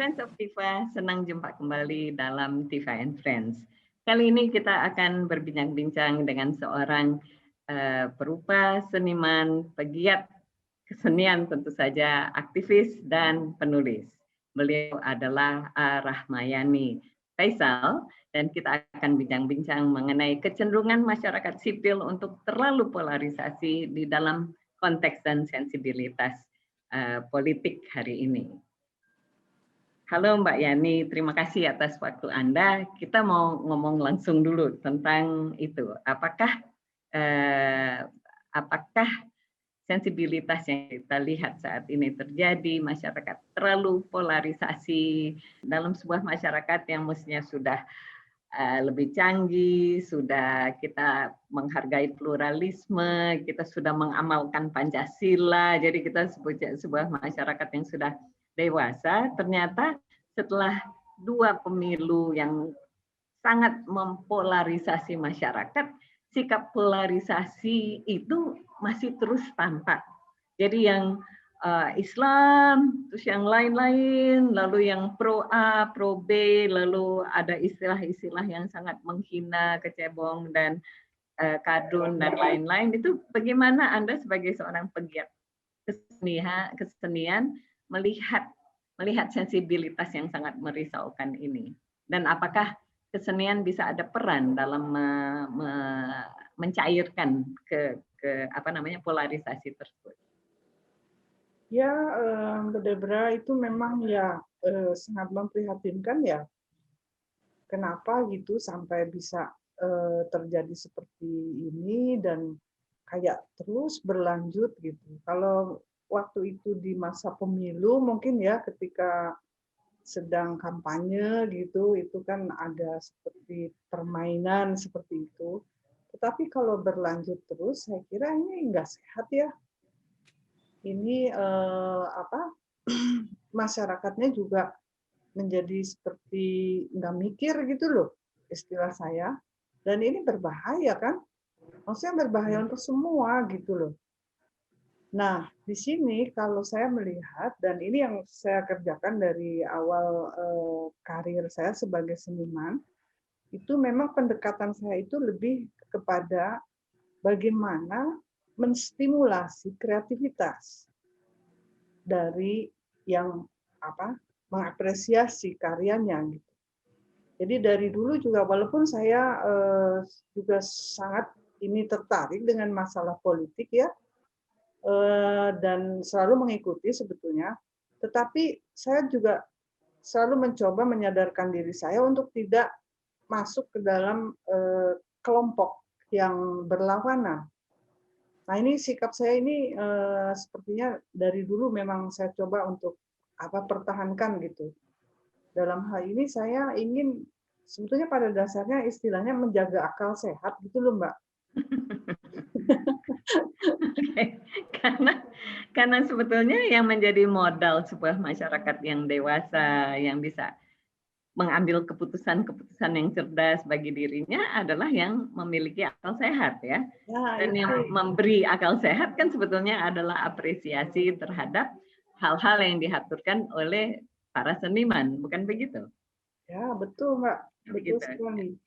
Friends of Tifa, senang jumpa kembali dalam Tifa and Friends. Kali ini kita akan berbincang-bincang dengan seorang perupa, seniman, pegiat kesenian tentu saja, aktivis dan penulis. Beliau adalah Rahmayani Faisal dan kita akan bincang-bincang mengenai kecenderungan masyarakat sipil untuk terlalu polarisasi di dalam konteks dan sensibilitas politik hari ini. Halo Mbak Yani, terima kasih atas waktu Anda. Kita mau ngomong langsung dulu tentang itu. Apakah sensibilitas yang kita lihat saat ini terjadi, masyarakat terlalu polarisasi dalam sebuah masyarakat yang mestinya sudah lebih canggih, sudah kita menghargai pluralisme, kita sudah mengamalkan Pancasila, jadi kita sebuah masyarakat yang sudah dewasa. Ternyata setelah 2 pemilu yang sangat mempolarisasi masyarakat, sikap polarisasi itu masih terus tampak. Jadi yang Islam, terus yang lain-lain, lalu yang pro A, pro B, lalu ada istilah-istilah yang sangat menghina, kecebong, dan kadrun, dan lain-lain. Itu bagaimana Anda sebagai seorang pegiat kesenian melihat sensibilitas yang sangat merisaukan ini? Dan apakah kesenian bisa ada peran dalam mencairkan polarisasi tersebut? Ya, Mbak Debra, itu memang ya sangat memprihatinkan ya. Kenapa gitu sampai bisa terjadi seperti ini dan kayak terus berlanjut gitu. Kalau waktu itu di masa pemilu mungkin ya ketika sedang kampanye gitu, itu kan ada seperti permainan seperti itu. Tetapi kalau berlanjut terus, saya kira ini nggak sehat ya. Ini masyarakatnya juga menjadi seperti nggak mikir gitu loh, istilah saya. Dan ini berbahaya kan? Maksudnya berbahaya untuk semua gitu loh. Nah, di sini kalau saya melihat, dan ini yang saya kerjakan dari awal karir saya sebagai seniman, itu memang pendekatan saya itu lebih kepada bagaimana menstimulasi kreativitas dari yang mengapresiasi karyanya gitu. Jadi dari dulu juga walaupun saya juga sangat ini tertarik dengan masalah politik ya, dan selalu mengikuti sebetulnya, tetapi saya juga selalu mencoba menyadarkan diri saya untuk tidak masuk ke dalam kelompok yang berlawanan. Nah, ini sikap saya ini sepertinya dari dulu memang saya coba untuk pertahankan gitu. Dalam hal ini saya ingin sebetulnya pada dasarnya istilahnya menjaga akal sehat gitu loh, Mbak. Karena sebetulnya yang menjadi modal sebuah masyarakat yang dewasa, yang bisa mengambil keputusan-keputusan yang cerdas bagi dirinya adalah yang memiliki akal sehat ya. Dan yang memberi akal sehat kan sebetulnya adalah apresiasi terhadap hal-hal yang diaturkan oleh para seniman, bukan begitu? Ya, betul, Mbak. Betul sekali.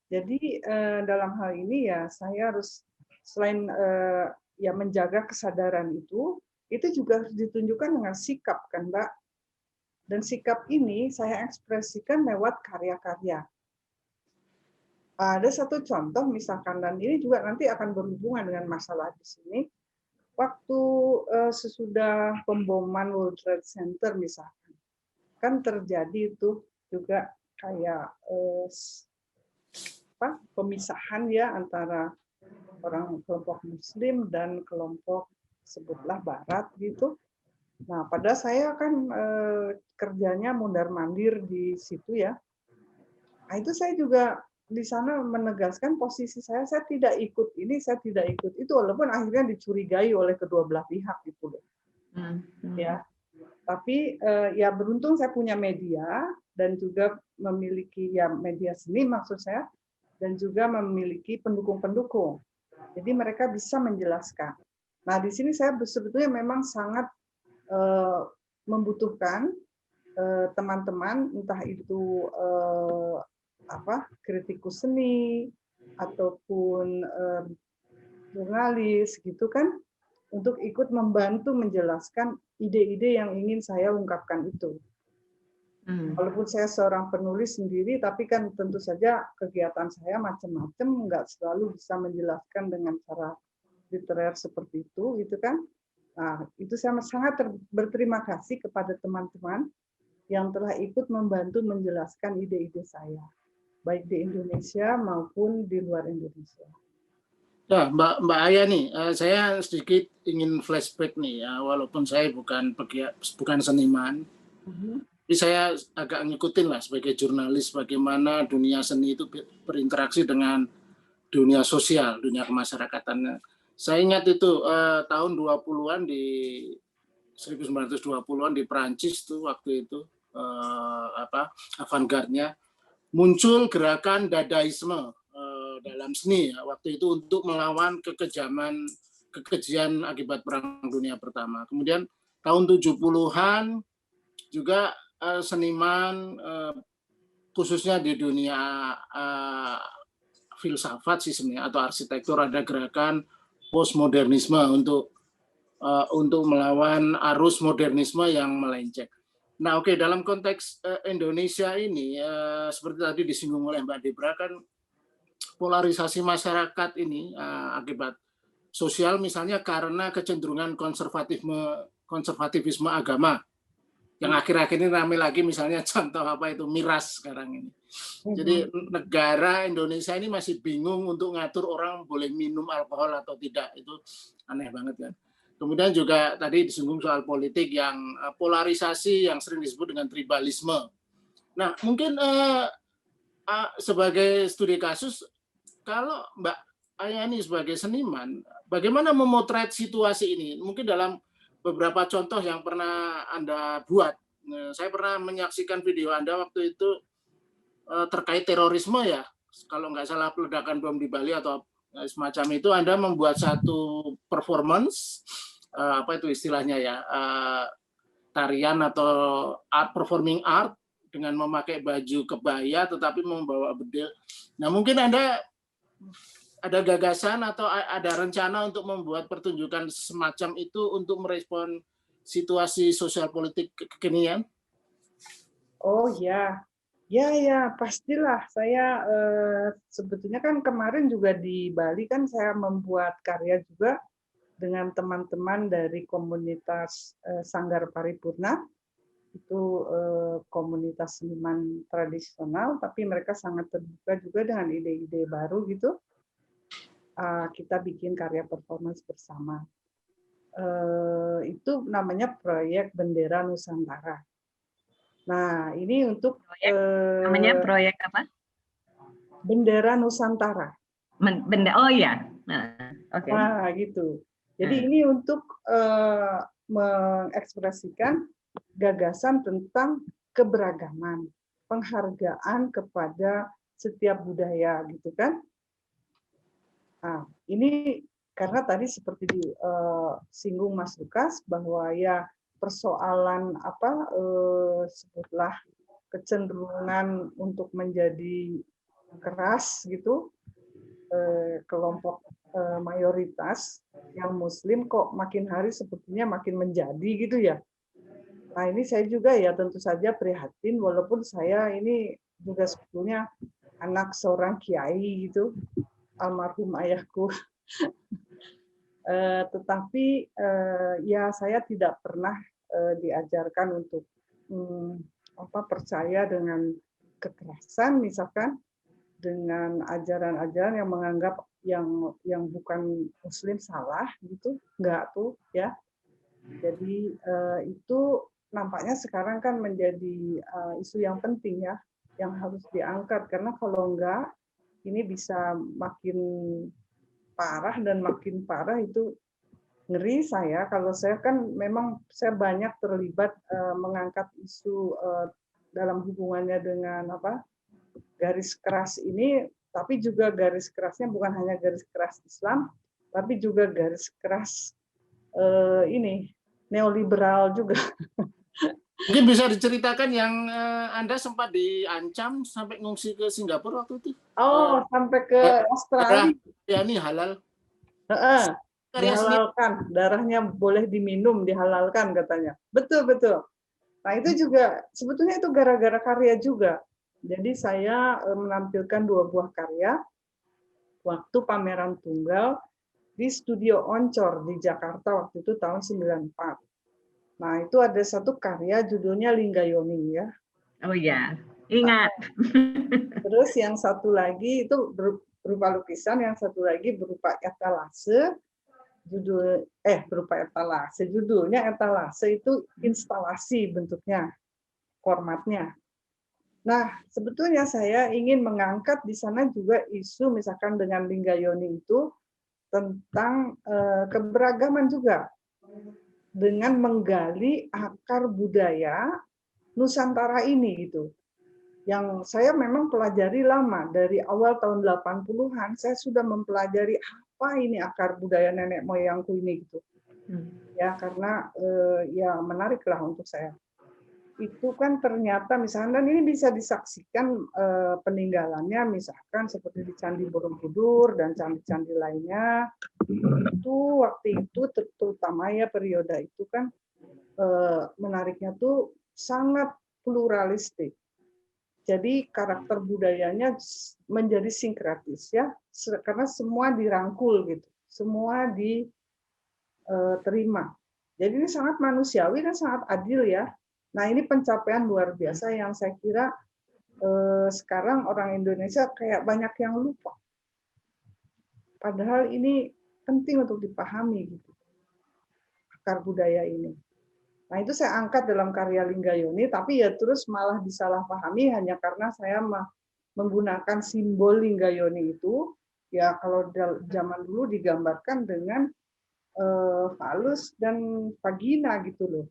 Jadi dalam hal ini ya saya harus selain ya menjaga kesadaran itu juga harus ditunjukkan dengan sikap kan, Mbak. Dan sikap ini saya ekspresikan lewat karya-karya. Ada satu contoh misalkan, dan ini juga nanti akan berhubungan dengan masalah di sini. Waktu sesudah pemboman World Trade Center misalkan, kan terjadi itu juga kayak pemisahan ya antara orang kelompok Muslim dan kelompok sebutlah Barat gitu. Nah, pada saya kan kerjanya mondar-mandir di situ ya. Nah, itu saya juga di sana menegaskan posisi saya tidak ikut ini, saya tidak ikut itu, walaupun akhirnya dicurigai oleh kedua belah pihak gitu loh. Ya, tapi ya beruntung saya punya media dan juga memiliki ya media seni maksud saya, dan juga memiliki pendukung-pendukung. Jadi mereka bisa menjelaskan. Nah, di sini saya sebetulnya memang sangat membutuhkan teman-teman, entah itu kritikus seni ataupun jurnalis gitu kan, untuk ikut membantu menjelaskan ide-ide yang ingin saya ungkapkan itu. Walaupun saya seorang penulis sendiri, tapi kan tentu saja kegiatan saya macam-macam, nggak selalu bisa menjelaskan dengan cara literer seperti itu, gitu kan. Nah, itu saya sangat berterima kasih kepada teman-teman yang telah ikut membantu menjelaskan ide-ide saya, baik di Indonesia maupun di luar Indonesia. Ya, Mbak Aya nih, saya sedikit ingin flashback nih ya, walaupun saya bukan seniman, tapi saya agak ngikutin lah sebagai jurnalis bagaimana dunia seni itu berinteraksi dengan dunia sosial, dunia kemasyarakatan. Saya ingat itu tahun 20-an di 1920-an di Prancis tuh waktu itu avant-garde-nya muncul gerakan dadaisme dalam seni ya, waktu itu untuk melawan kekejian akibat Perang Dunia Pertama. Kemudian tahun 70-an juga seniman khususnya di dunia filsafat sih sebenarnya atau arsitektur ada gerakan postmodernisme untuk melawan arus modernisme yang melenceng. Nah, oke, dalam konteks Indonesia ini seperti tadi disinggung oleh Mbak Debra kan polarisasi masyarakat ini akibat sosial misalnya karena kecenderungan konservatifisme agama yang akhir-akhir ini ramai lagi, misalnya contoh apa itu miras sekarang ini. Jadi negara Indonesia ini masih bingung untuk ngatur orang boleh minum alkohol atau tidak, itu aneh banget kan. Kemudian juga tadi disinggung soal politik yang polarisasi yang sering disebut dengan tribalisme. Nah, mungkin sebagai studi kasus, kalau Mbak Ayani sebagai seniman, bagaimana memotret situasi ini? Mungkin dalam beberapa contoh yang pernah Anda buat. Saya pernah menyaksikan video Anda waktu itu terkait terorisme ya, kalau nggak salah peledakan bom di Bali atau semacam itu. Anda membuat satu performance, apa itu istilahnya ya, tarian atau performing art dengan memakai baju kebaya tetapi membawa bedil. Nah, mungkin Anda ada gagasan atau ada rencana untuk membuat pertunjukan semacam itu untuk merespon situasi sosial politik kekinian? Oh ya, pastilah. Saya sebetulnya kan kemarin juga di Bali kan saya membuat karya juga dengan teman-teman dari komunitas Sanggar Paripurna. Itu komunitas seniman tradisional, tapi mereka sangat terbuka juga dengan ide-ide baru gitu. Kita bikin karya performance bersama. Itu namanya proyek Bendera Nusantara. Nah, ini untuk namanya proyek apa? Bendera Nusantara. Oh ya, oke. Nah, gitu. Jadi ini untuk mengekspresikan gagasan tentang keberagaman, penghargaan kepada setiap budaya, gitu kan? Nah, ini karena tadi seperti disinggung Mas Lukas bahwa ya persoalan sebutlah kecenderungan untuk menjadi keras gitu, kelompok mayoritas yang Muslim kok makin hari sepertinya makin menjadi gitu ya. Nah, ini saya juga ya tentu saja prihatin, walaupun saya ini juga sebetulnya anak seorang kiai gitu, almarhum ayahku. Tetapi ya saya tidak pernah diajarkan untuk percaya dengan kekerasan, misalkan dengan ajaran-ajaran yang menganggap yang bukan Muslim salah gitu, enggak tuh ya. Jadi itu nampaknya sekarang kan menjadi isu yang penting ya, yang harus diangkat, karena kalau enggak ini bisa makin parah dan makin parah. Itu ngeri saya. Kalau saya kan memang saya banyak terlibat mengangkat isu dalam hubungannya dengan garis keras ini, tapi juga garis kerasnya bukan hanya garis keras Islam, tapi juga garis keras ini neoliberal juga. Mungkin bisa diceritakan yang Anda sempat diancam sampai ngungsi ke Singapura waktu itu. Oh, sampai ke Darah Australia. ya ini halal. Heeh, Karya seni. dihalalkan, darahnya boleh diminum, dihalalkan katanya. Betul, betul. Nah, itu juga sebetulnya itu gara-gara karya juga. Jadi saya menampilkan 2 buah karya waktu pameran tunggal di Studio Oncor di Jakarta waktu itu tahun 94. Nah, itu ada satu karya judulnya Linggayoni ya. Oh ya, ingat. Terus yang satu lagi itu berupa lukisan, yang satu lagi berupa etalase. Berupa etalase. Judulnya etalase itu instalasi bentuknya, formatnya. Nah, sebetulnya saya ingin mengangkat di sana juga isu misalkan dengan Linggayoni itu tentang keberagaman juga dengan menggali akar budaya Nusantara ini gitu. Yang saya memang pelajari lama dari awal tahun 80-an saya sudah mempelajari apa ini akar budaya nenek moyangku ini gitu. Ya, karena ya menariklah untuk saya. Itu kan ternyata misalnya, dan ini bisa disaksikan peninggalannya misalkan seperti di Candi Borobudur dan candi-candi lainnya, itu waktu itu terutama ya periode itu kan menariknya tuh sangat pluralistik. Jadi karakter budayanya menjadi sinkretis ya, karena semua dirangkul gitu, semua diterima. Jadi ini sangat manusiawi dan sangat adil ya. Nah, ini pencapaian luar biasa yang saya kira sekarang orang Indonesia kayak banyak yang lupa. Padahal ini penting untuk dipahami gitu, akar budaya ini. Nah, itu saya angkat dalam karya Linggayoni, tapi ya terus malah disalahpahami hanya karena saya menggunakan simbol Linggayoni itu, ya kalau zaman dulu digambarkan dengan falus dan vagina gitu loh.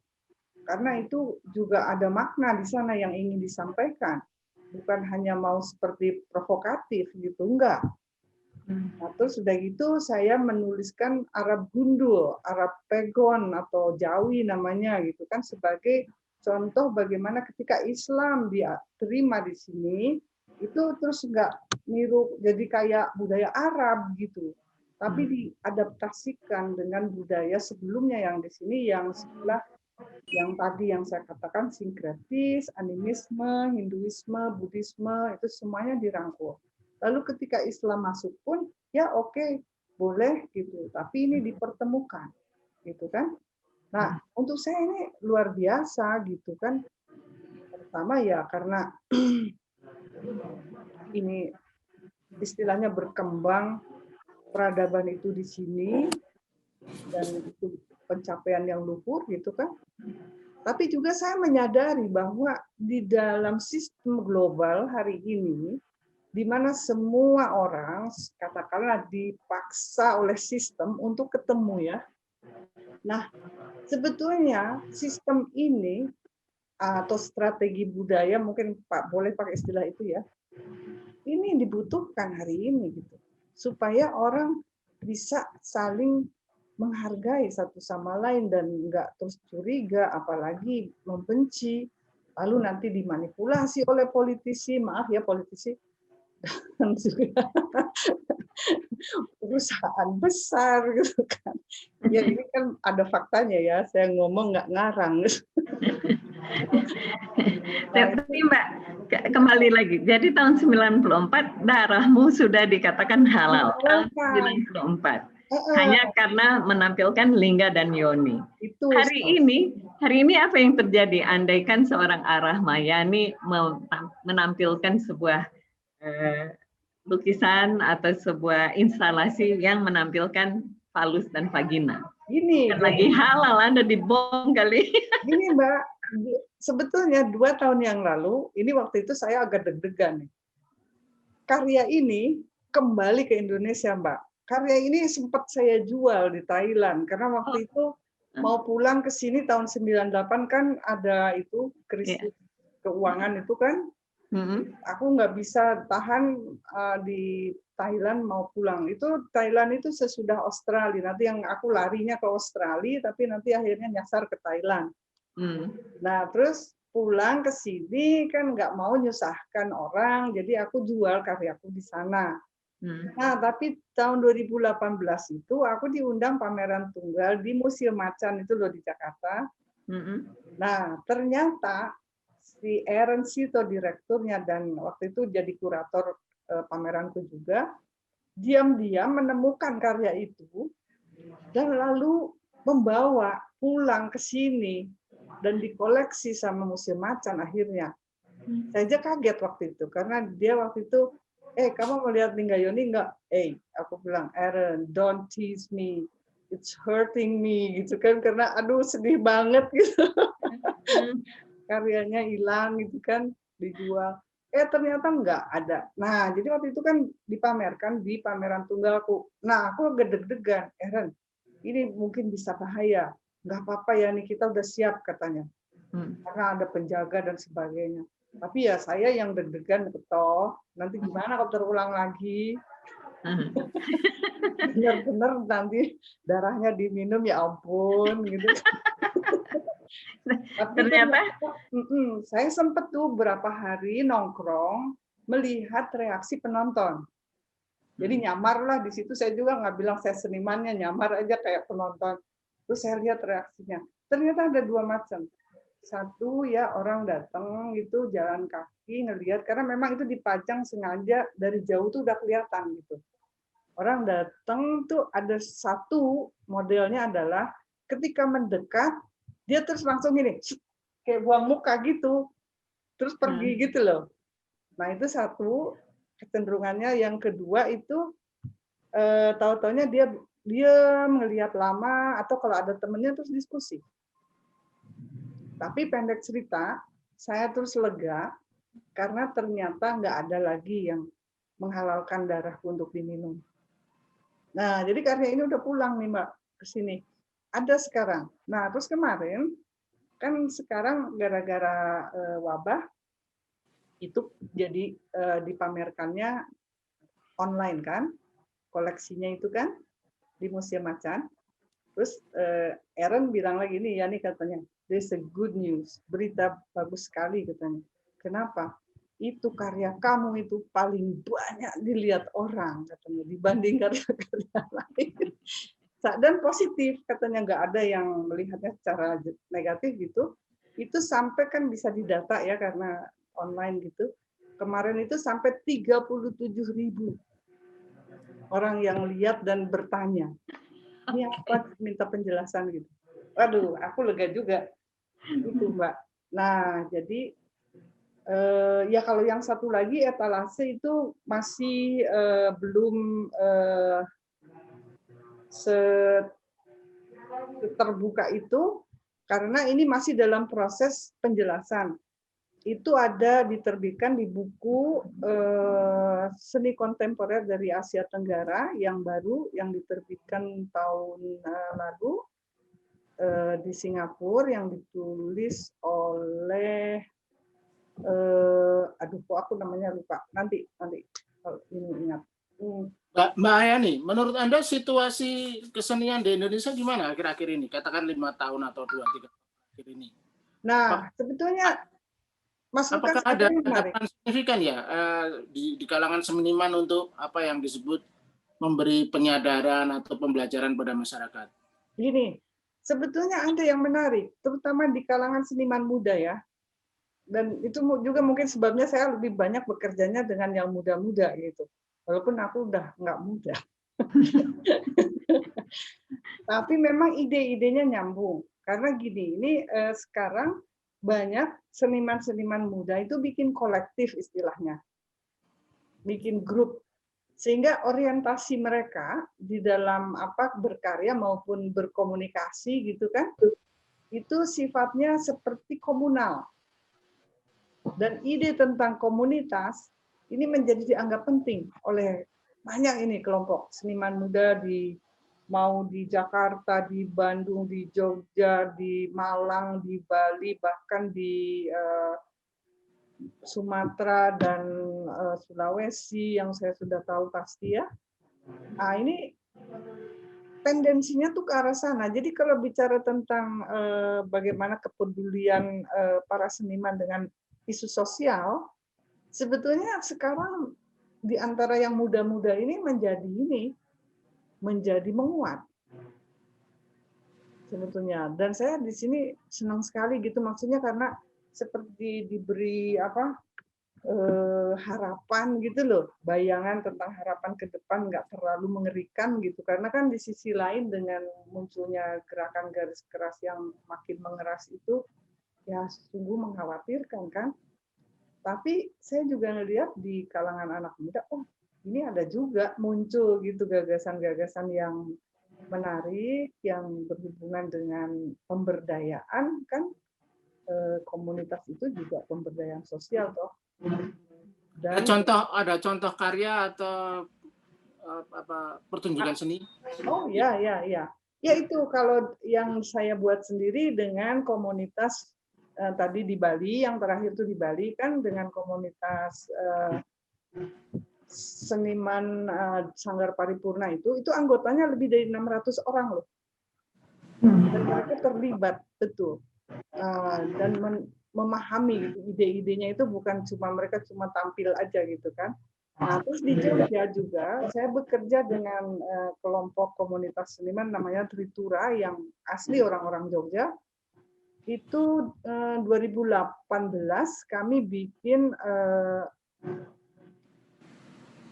Karena itu juga ada makna di sana yang ingin disampaikan. Bukan hanya mau seperti provokatif gitu, enggak. Nah, terus sudah gitu saya menuliskan Arab gundul, Arab pegon atau Jawi namanya gitu kan sebagai contoh bagaimana ketika Islam dia terima di sini itu terus enggak niru jadi kayak budaya Arab gitu. Tapi diadaptasikan dengan budaya sebelumnya yang di sini yang sebelah yang tadi yang saya katakan sinkretis, animisme, Hinduisme, Buddhisme, itu semuanya dirangkul. Lalu ketika Islam masuk pun, ya oke, boleh gitu. Tapi ini dipertemukan, gitu kan? Nah, untuk saya ini luar biasa gitu kan. Pertama ya karena ini istilahnya berkembang peradaban itu di sini dan itu pencapaian yang luhur gitu kan. Tapi juga saya menyadari bahwa di dalam sistem global hari ini, di mana semua orang katakanlah dipaksa oleh sistem untuk ketemu ya. Nah, sebetulnya sistem ini atau strategi budaya mungkin Pak boleh pakai istilah itu ya. Ini dibutuhkan hari ini gitu. Supaya orang bisa saling menghargai satu sama lain dan nggak terus curiga, apalagi membenci, lalu nanti dimanipulasi oleh politisi, maaf ya politisi, dan juga perusahaan besar gitu kan. Ya ini kan ada faktanya ya, saya ngomong nggak ngarang. Tapi Mbak, kembali lagi. Jadi tahun 94 darahmu sudah dikatakan halal. Tahun 94. Hanya karena menampilkan lingga dan yoni. Itu Hari ini apa yang terjadi? Andaikan seorang Arah Mayani menampilkan sebuah lukisan atau sebuah instalasi yang menampilkan falus dan vagina. Gini, lagi halal, Anda dibom kali. Gini Mbak, sebetulnya 2 tahun yang lalu, ini waktu itu saya agak deg-degan. Karya ini kembali ke Indonesia, Mbak. Karya ini sempat saya jual di Thailand, karena waktu itu mau pulang ke sini tahun 98 kan ada itu krisis keuangan itu kan. Aku nggak bisa tahan di Thailand mau pulang. Itu Thailand itu sesudah Australia. Nanti yang aku larinya ke Australia, tapi nanti akhirnya nyasar ke Thailand. Nah, terus pulang ke sini kan nggak mau nyusahkan orang, jadi aku jual karyaku di sana. Nah, tapi tahun 2018 itu aku diundang pameran tunggal di Museum Macan itu loh di Jakarta. Nah, ternyata si Aaron Sito direkturnya dan waktu itu jadi kurator pameranku juga, diam-diam menemukan karya itu dan lalu membawa pulang ke sini dan dikoleksi sama Museum Macan akhirnya. Saya aja kaget waktu itu karena dia waktu itu, kamu mau lihat Ninggayoni nggak? Aku bilang, Aaron, don't tease me, it's hurting me gitu kan karena aduh sedih banget gitu. Karyanya hilang gitu kan dijual. Ternyata nggak ada. Nah, jadi waktu itu kan dipamerkan di pameran tunggalku. Nah, aku agak deg-degan, Aaron, ini mungkin bisa bahaya. Nggak apa-apa ya, nih kita udah siap katanya. Karena ada penjaga dan sebagainya. Tapi ya saya yang deg-degan, toh nanti gimana kalau terulang lagi? Benar-benar nanti darahnya diminum, ya ampun gitu. Tapi Ternyata saya sempat tuh berapa hari nongkrong melihat reaksi penonton. Jadi nyamarlah di situ, saya juga nggak bilang saya senimannya, nyamar aja kayak penonton. Terus saya lihat reaksinya. Ternyata ada dua macam. Satu ya orang datang gitu jalan kaki ngelihat karena memang itu dipajang sengaja dari jauh tuh udah kelihatan gitu. Orang datang tuh ada satu modelnya adalah ketika mendekat dia terus langsung gini kayak buang muka gitu terus pergi gitu loh. Nah itu satu kecenderungannya. Yang kedua itu tahu-taunya dia melihat lama atau kalau ada temennya terus diskusi. Tapi pendek cerita, saya terus lega karena ternyata nggak ada lagi yang menghalalkan darahku untuk diminum. Nah, jadi karya ini udah pulang nih Mbak ke sini. Ada sekarang. Nah, terus kemarin kan sekarang gara-gara wabah itu jadi dipamerkannya online kan, koleksinya itu kan di Museum Macan. Terus Aaron bilang lagi nih, ya nih katanya, there's a good news, berita bagus sekali katanya. Kenapa? Itu karya kamu itu paling banyak dilihat orang katanya dibanding karya-karya lain. Dan positif katanya, nggak ada yang melihatnya secara negatif gitu. Itu sampai kan bisa didata ya karena online gitu. Kemarin itu sampai 37.000 orang yang lihat dan bertanya. Ini apa, minta penjelasan gitu. Waduh, aku lega juga. Itu Mbak. Nah, jadi ya kalau yang satu lagi etalase itu masih belum terbuka itu karena ini masih dalam proses penjelasan. Itu ada diterbitkan di buku seni kontemporer dari Asia Tenggara yang baru yang diterbitkan tahun lalu di Singapura yang ditulis oleh aduh kok aku namanya lupa. Nanti kalau ini ingat. Mbak Ayani, menurut Anda situasi kesenian di Indonesia gimana akhir-akhir ini? Katakan 5 tahun atau 2-3 tahun akhir ini. Nah, sebetulnya Mas Lukas apakah ada menarik. tanggapan signifikan ya di kalangan seniman untuk apa yang disebut memberi penyadaran atau pembelajaran pada masyarakat? Gini, sebetulnya ada yang menarik, terutama di kalangan seniman muda ya. Dan itu juga mungkin sebabnya saya lebih banyak bekerjanya dengan yang muda-muda gitu. Walaupun aku udah nggak muda. Tapi memang ide-idenya nyambung. Karena gini, ini sekarang banyak seniman-seniman muda itu bikin kolektif istilahnya. Bikin grup. Sehingga orientasi mereka di dalam berkarya maupun berkomunikasi gitu kan, itu sifatnya seperti komunal. Dan ide tentang komunitas ini menjadi dianggap penting oleh banyak ini kelompok seniman muda mau di Jakarta, di Bandung, di Jogja, di Malang, di Bali, bahkan di Sumatera dan Sulawesi yang saya sudah tahu pasti ya. Nah, ini tendensinya tuh ke arah sana. Jadi kalau bicara tentang bagaimana kepedulian para seniman dengan isu sosial, sebetulnya sekarang di antara yang muda-muda ini menjadi menguat sebetulnya. Dan saya di sini senang sekali gitu, maksudnya karena seperti diberi harapan gitu loh, bayangan tentang harapan ke depan nggak terlalu mengerikan gitu. Karena kan di sisi lain dengan munculnya gerakan garis keras yang makin mengeras itu ya sungguh mengkhawatirkan kan. Tapi saya juga ngelihat di kalangan anak muda, oh ini ada juga muncul gitu gagasan-gagasan yang menarik, yang berhubungan dengan pemberdayaan kan. Komunitas itu juga pemberdayaan sosial toh. Dan Ada contoh karya atau pertunjukan seni? Oh ya. Ya itu kalau yang saya buat sendiri dengan komunitas tadi di Bali, yang terakhir itu di Bali kan dengan komunitas seniman Sanggar Paripurna itu anggotanya lebih dari 600 orang loh. Dan mereka terlibat betul. Dan memahami ide-idenya itu bukan mereka cuma tampil aja gitu kan. Nah, terus di Jogja juga saya bekerja dengan kelompok komunitas seniman namanya Tritura yang asli orang-orang Jogja. Itu 2018 kami bikin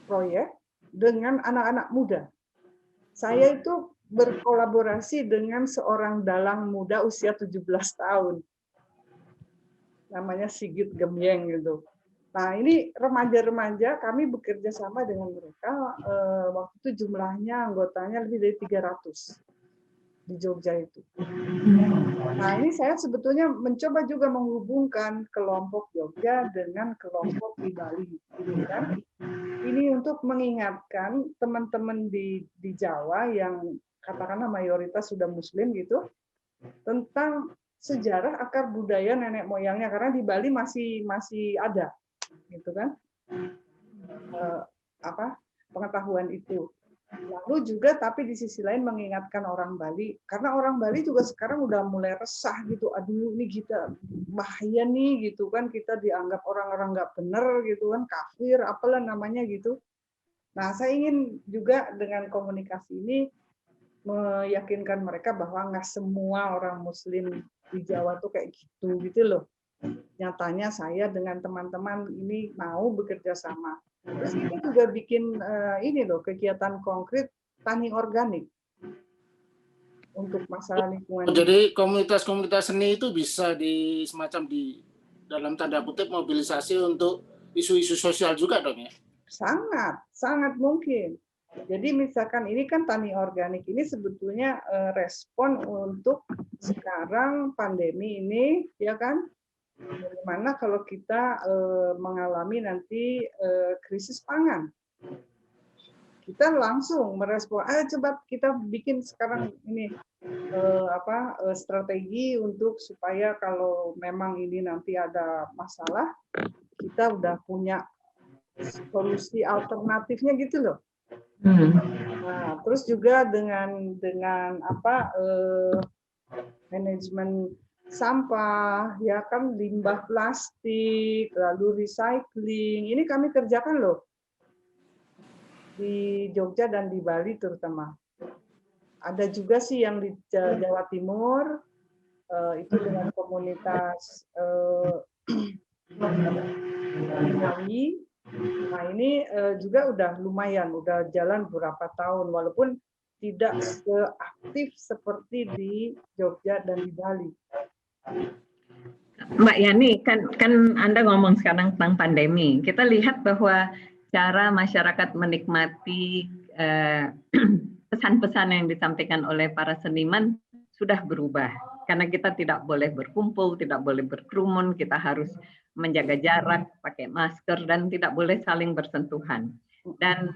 proyek dengan anak-anak muda. Saya itu berkolaborasi dengan seorang dalang muda usia 17 tahun. Namanya Sigit Gemyeng gitu. Nah, ini remaja-remaja kami bekerja sama dengan mereka. Waktu itu jumlahnya anggotanya lebih dari 300 di Jogja itu. Nah, ini saya sebetulnya mencoba juga menghubungkan kelompok Jogja dengan kelompok di Bali. Gitu kan? Ini untuk mengingatkan teman-teman di Jawa yang katakanlah mayoritas sudah Muslim gitu, tentang sejarah akar budaya nenek moyangnya, karena di Bali masih ada gitu kan pengetahuan itu. Lalu juga tapi di sisi lain mengingatkan orang Bali, karena orang Bali juga sekarang udah mulai resah gitu, aduh ini kita bahaya nih gitu kan, kita dianggap orang-orang nggak bener gitu kan, kafir apalah namanya gitu. Nah, saya ingin juga dengan komunikasi ini meyakinkan mereka bahwa nggak semua orang Muslim di Jawa tuh kayak gitu loh. Nyatanya saya dengan teman-teman ini mau bekerja sama. Terus kita juga bikin ini loh, kegiatan konkret tani organik untuk masalah lingkungan. Jadi komunitas-komunitas seni itu bisa semacam dalam tanda kutip mobilisasi untuk isu-isu sosial juga dong ya? Sangat mungkin. Jadi misalkan ini kan tani organik ini sebetulnya respon untuk sekarang pandemi ini, ya kan? Bagaimana kalau kita mengalami nanti krisis pangan? Kita langsung merespon, coba kita bikin sekarang ini strategi untuk supaya kalau memang ini nanti ada masalah, kita udah punya solusi alternatifnya gitu loh. Nah, terus juga dengan manajemen sampah, ya kan, limbah plastik, lalu recycling, ini kami kerjakan loh di Jogja dan di Bali terutama. Ada juga sih yang di Jawa Timur, itu dengan komunitas Bali. Nah, ini juga udah lumayan, udah jalan beberapa tahun, walaupun tidak seaktif seperti di Jogja dan di Bali. Mbak Yani, kan Anda ngomong sekarang tentang pandemi. Kita lihat bahwa cara masyarakat menikmati pesan-pesan yang disampaikan oleh para seniman sudah berubah. Karena kita tidak boleh berkumpul, tidak boleh berkerumun, kita harus menjaga jarak, pakai masker, dan tidak boleh saling bersentuhan. Dan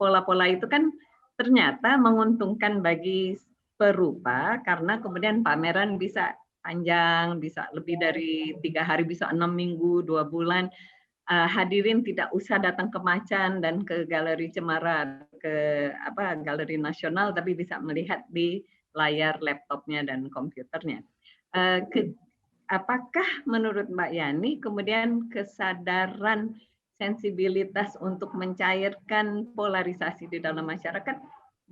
pola-pola itu kan ternyata menguntungkan bagi perupa, karena kemudian pameran bisa panjang, bisa lebih dari 3 hari, bisa 6 minggu, 2 bulan. Hadirin tidak usah datang ke Macan dan ke Galeri Cemara, ke Galeri Nasional, tapi bisa melihat di layar laptopnya dan komputernya. Apakah menurut Mbak Yani kemudian kesadaran sensibilitas untuk mencairkan polarisasi di dalam masyarakat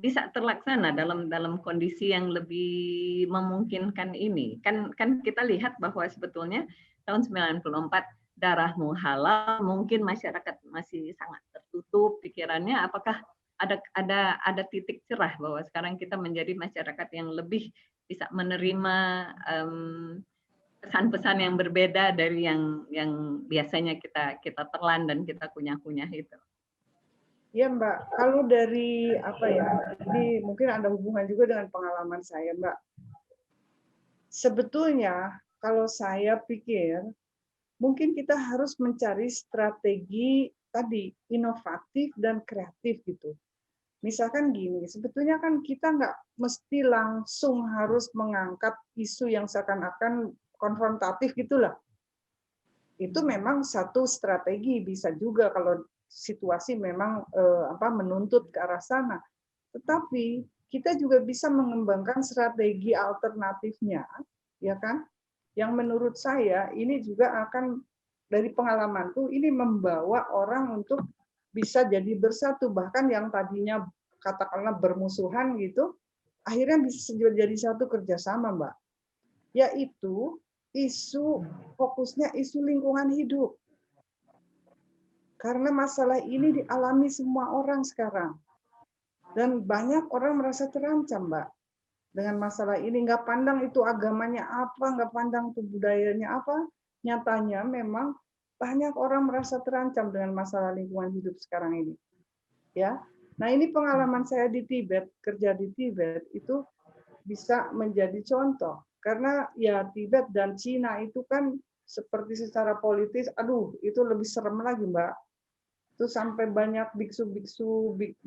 bisa terlaksana dalam kondisi yang lebih memungkinkan ini? Kan kita lihat bahwa sebetulnya tahun 94 darahmu halal, mungkin masyarakat masih sangat tertutup pikirannya. Apakah ada titik cerah bahwa sekarang kita menjadi masyarakat yang lebih bisa menerima pesan-pesan yang berbeda dari yang biasanya kita telan dan kita kunyah-kunyah itu? Ya Mbak, kalau dari ini mungkin ada hubungan juga dengan pengalaman saya Mbak. Sebetulnya kalau saya pikir mungkin kita harus mencari strategi tadi inovatif dan kreatif gitu. Misalkan gini, sebetulnya kan kita nggak mesti langsung harus mengangkat isu yang seakan-akan konfrontatif gitulah. Itu memang satu strategi, bisa juga kalau situasi memang menuntut ke arah sana. Tetapi kita juga bisa mengembangkan strategi alternatifnya, ya kan? Yang menurut saya ini juga akan dari pengalamanku ini membawa orang untuk bisa jadi bersatu, bahkan yang tadinya katakanlah bermusuhan gitu, akhirnya bisa jadi satu kerjasama, Mbak. Yaitu fokusnya isu lingkungan hidup. Karena masalah ini dialami semua orang sekarang. Dan banyak orang merasa terancam, Mbak. Dengan masalah ini, nggak pandang itu agamanya apa, nggak pandang itu budayanya apa, nyatanya memang banyak orang merasa terancam dengan masalah lingkungan hidup sekarang ini. Ya, nah ini pengalaman saya di Tibet, kerja di Tibet itu bisa menjadi contoh karena ya Tibet dan Cina itu kan seperti secara politis, aduh itu lebih serem lagi Mbak. Itu sampai banyak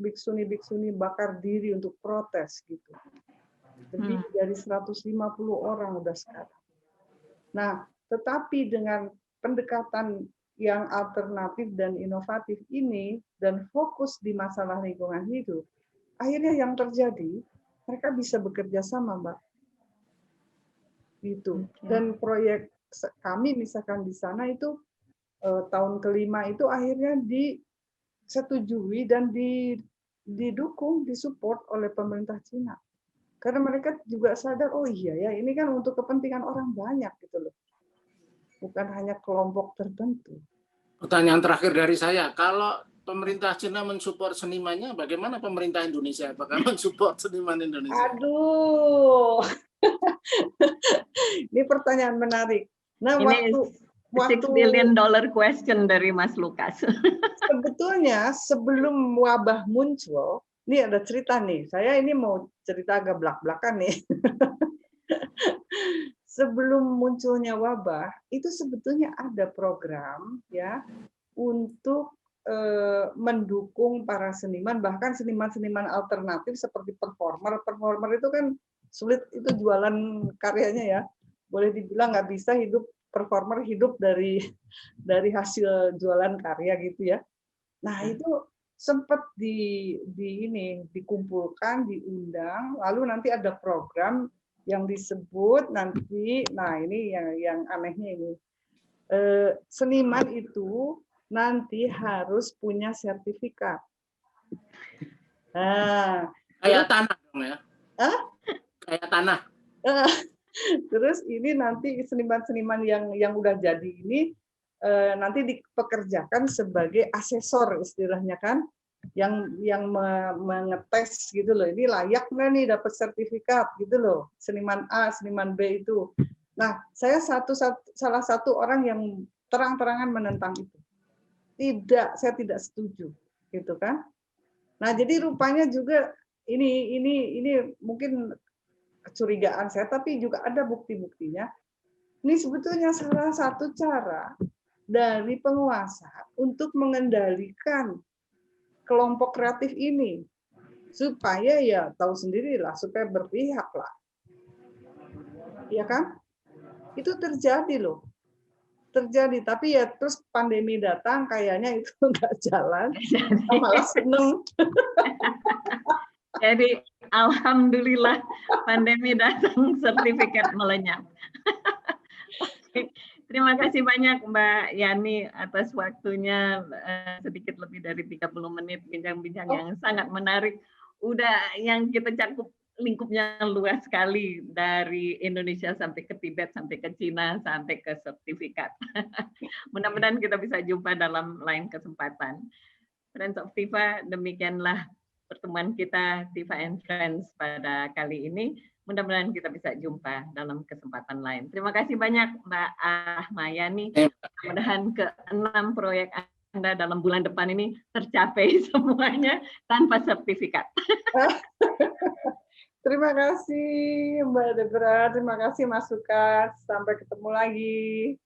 biksuni bakar diri untuk protes gitu. Lebih dari 150 orang udah sekarang. Nah, tetapi dengan pendekatan yang alternatif dan inovatif ini dan fokus di masalah lingkungan hidup, akhirnya yang terjadi mereka bisa bekerja sama, Mbak. Gitu. Dan proyek kami misalkan di sana itu tahun kelima itu akhirnya disetujui dan didukung, disupport oleh pemerintah Cina. Karena mereka juga sadar, oh iya ya, ini kan untuk kepentingan orang banyak gitu loh. Bukan hanya kelompok tertentu. Pertanyaan terakhir dari saya, kalau pemerintah Cina mensupport senimannya, bagaimana pemerintah Indonesia? Apakah mensupport seniman Indonesia? Aduh, ini pertanyaan menarik. Nah, ini $6 billion question dari Mas Lukas. Sebetulnya sebelum wabah muncul, ini ada cerita nih. Saya ini mau cerita agak belak-belakan nih. Sebelum munculnya wabah, itu sebetulnya ada program ya untuk mendukung para seniman, bahkan seniman-seniman alternatif seperti performer. Performer itu kan sulit itu jualan karyanya ya. Boleh dibilang nggak bisa performer hidup dari hasil jualan karya gitu ya. Nah, itu sempat dikumpulkan, diundang, lalu nanti ada program yang disebut nanti, nah ini yang anehnya ini, seniman itu nanti harus punya sertifikat. Nah, kayak tanah dong ya? Kayak tanah. Terus ini nanti seniman-seniman yang udah jadi ini nanti dipekerjakan sebagai asesor istilahnya kan, yang mengetes gitu loh, ini layak nggak nih dapat sertifikat gitu loh, seniman A, seniman B itu. Nah, saya salah satu orang yang terang-terangan menentang itu. Saya tidak setuju, gitu kan. Nah, jadi rupanya juga ini mungkin kecurigaan saya, tapi juga ada bukti-buktinya. Ini sebetulnya salah satu cara dari penguasa untuk mengendalikan kelompok kreatif ini supaya ya tahu sendirilah, supaya berpihak lah, ya kan? Itu terjadi loh. terjadi. Tapi ya terus pandemi datang, kayaknya itu nggak jalan. Kita malah seneng. Jadi alhamdulillah pandemi datang, sertifikat melenyap. Terima kasih banyak Mbak Yani atas waktunya, sedikit lebih dari 30 menit bincang-bincang yang sangat menarik. Udah yang kita cakup lingkupnya luas sekali, dari Indonesia sampai ke Tibet, sampai ke Cina, sampai ke sertifikat. Mudah-mudahan kita bisa jumpa dalam lain kesempatan. Friends of Tifa, demikianlah pertemuan kita Tifa and Friends pada kali ini. Mudah-mudahan kita bisa jumpa dalam kesempatan lain. Terima kasih banyak Mbak Ahmayani. Mudah-mudahan ke-6 proyek Anda dalam bulan depan ini tercapai semuanya tanpa sertifikat. Terima kasih Mbak Debra, terima kasih Mas Sukat. Sampai ketemu lagi.